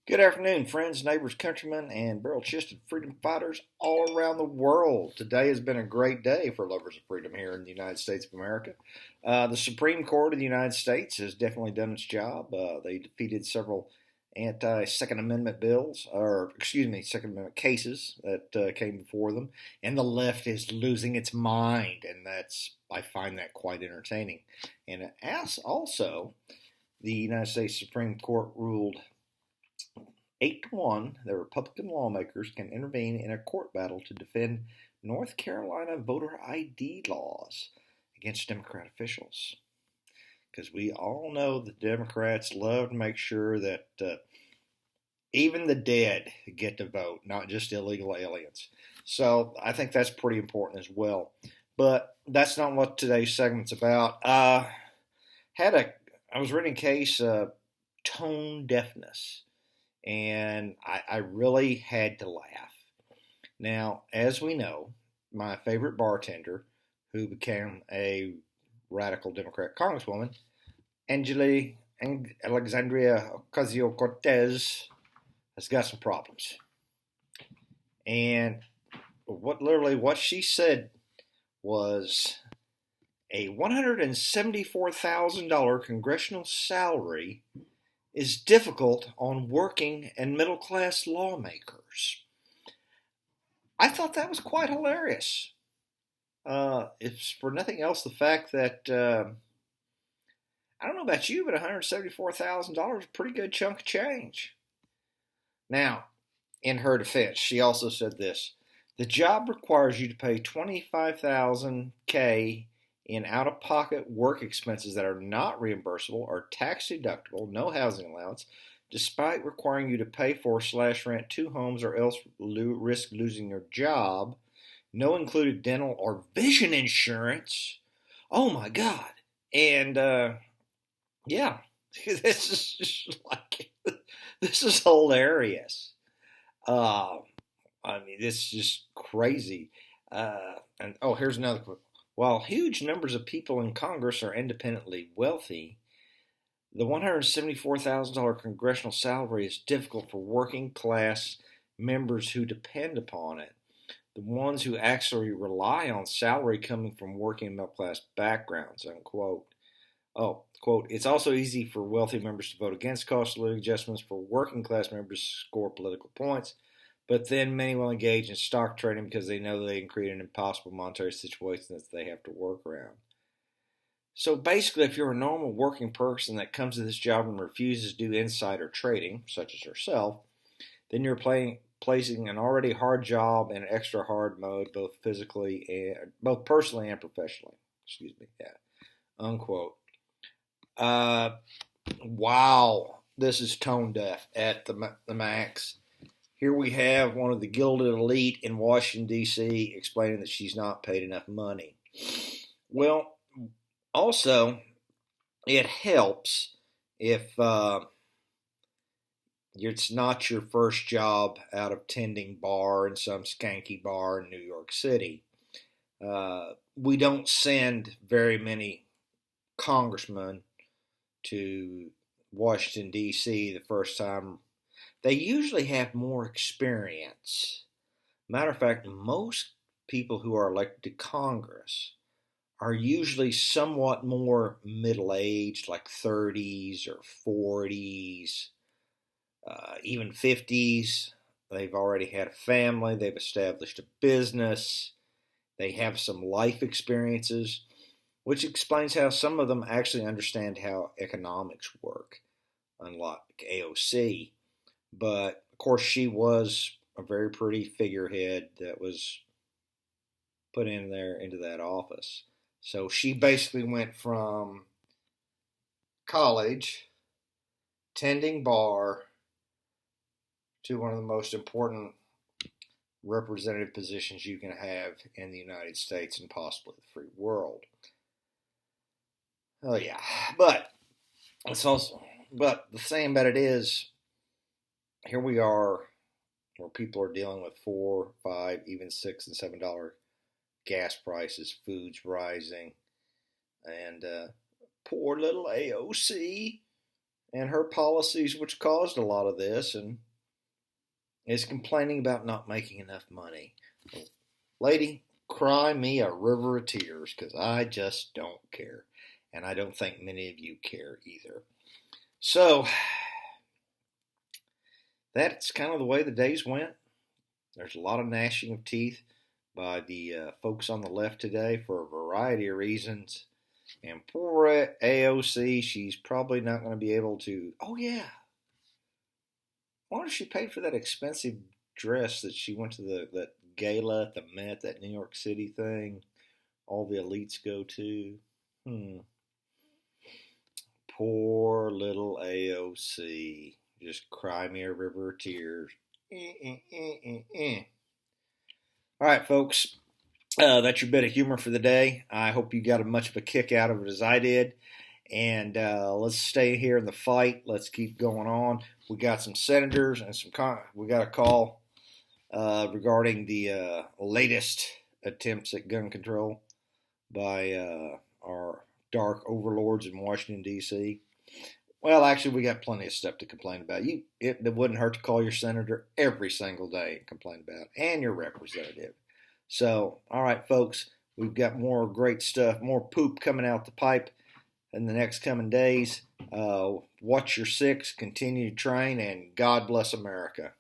Good afternoon, friends, neighbors, countrymen, and barrel-chested freedom fighters all around the world. Today has been a great day for lovers of freedom here in the United States of America. The Supreme Court of the United States has definitely done its job. They defeated several anti-Second Amendment Second Amendment cases that came before them, and the left is losing its mind, and I find that quite entertaining. And as also, the United States Supreme Court ruled 8-1 that Republican lawmakers can intervene in a court battle to defend North Carolina voter ID laws against Democrat officials. Because we all know the Democrats love to make sure that even the dead get to vote, not just illegal aliens. So I think that's pretty important as well. But that's not what today's segment's about. I was reading a case, tone deafness. And I really had to laugh. Now, as we know, my favorite bartender, who became a radical Democrat congresswoman, Alexandria Ocasio-Cortez, has got some problems. And what she said was a $174,000 congressional salary is difficult on working and middle-class lawmakers. I thought that was quite hilarious. If for nothing else, the fact that, I don't know about you, but $174,000 is a pretty good chunk of change. Now, in her defense, she also said this: the job requires you to pay $25,000 in out-of-pocket work expenses that are not reimbursable or tax-deductible, no housing allowance, despite requiring you to pay for/rent 2 homes or else risk losing your job, no included dental or vision insurance. Oh my God. And, yeah, this is just this is hilarious. This is just crazy. Here's another quote. While huge numbers of people in Congress are independently wealthy, the $174,000 congressional salary is difficult for working class members who depend upon it, the ones who actually rely on salary coming from working middle class backgrounds, unquote. Oh, quote, it's also easy for wealthy members to vote against cost of living adjustments for working class members to score political points. But then many will engage in stock trading because they know they can create an impossible monetary situation that they have to work around. So basically, if you're a normal working person that comes to this job and refuses to do insider trading, such as yourself, then you're placing an already hard job in an extra hard mode, both personally and professionally. Unquote. Wow, this is tone deaf at the max. Here we have one of the gilded elite in Washington, D.C. explaining that she's not paid enough money. Well, also, it helps if it's not your first job out of tending bar in some skanky bar in New York City. We don't send very many congressmen to Washington, D.C. the first time. They usually have more experience. Matter of fact, most people who are elected to Congress are usually somewhat more middle-aged, like 30s or 40s, even 50s. They've already had a family. They've established a business. They have some life experiences, which explains how some of them actually understand how economics work, unlike AOC. But, of course, she was a very pretty figurehead that was put in there into that office. So she basically went from college, tending bar, to one of the most important representative positions you can have in the United States and possibly the free world. Oh, yeah. But the thing about it is, here we are, where people are dealing with $4, $5, even $6 and $7 gas prices, food's rising, and poor little AOC and her policies, which caused a lot of this, and is complaining about not making enough money. Lady, cry me a river of tears, because I just don't care. And I don't think many of you care either. So, that's kind of the way the days went. There's a lot of gnashing of teeth by the folks on the left today for a variety of reasons. And poor AOC, she's probably not going to be able to. Oh, yeah. I wonder if she paid for that expensive dress that she went to that gala at the Met, that New York City thing. All the elites go to. Poor little AOC. Just cry me a river of tears. All right, folks. That's your bit of humor for the day. I hope you got as much of a kick out of it as I did. And let's stay here in the fight. Let's keep going on. We got some senators and we got a call regarding the latest attempts at gun control by our dark overlords in Washington, D.C. Well, actually, we got plenty of stuff to complain about. It wouldn't hurt to call your senator every single day and complain about it, and your representative. So, all right, folks, we've got more great stuff, more poop coming out the pipe in the next coming days. Watch your six, continue to train, and God bless America.